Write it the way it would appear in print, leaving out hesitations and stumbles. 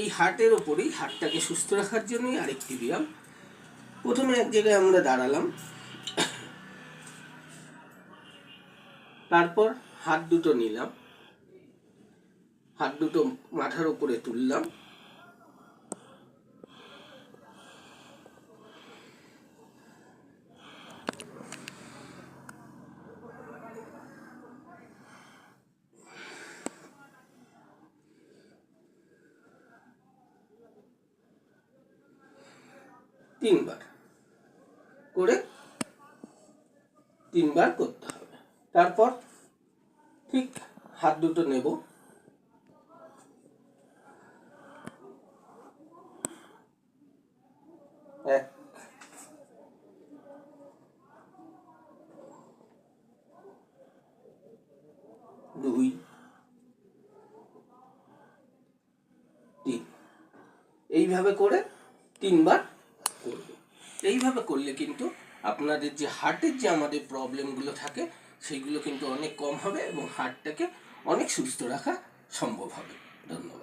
এই হার্টের ওপরেই, হার্টটাকে সুস্থ রাখার জন্যই আরেকটি ব্যায়াম। প্রথমে এক জায়গায় আমরা দাঁড়ালাম, তারপর হাত দুটো নিলাম, হাত দুটো মাথার উপরে তুললাম, তিনবার করে 3বার করতে হবে। তারপর ঠিক হাত দুটো নেব, 1 2 3, এইভাবে করে 3বার করবে। এইভাবে করলে কিন্তু আপনাদের যে হার্টের যে আমাদের প্রবলেমগুলো থাকে সেইগুলো কিন্তু অনেক কম হবে এবং হার্টটাকে অনেক সুস্থ রাখা সম্ভব হবে। ধন্যবাদ।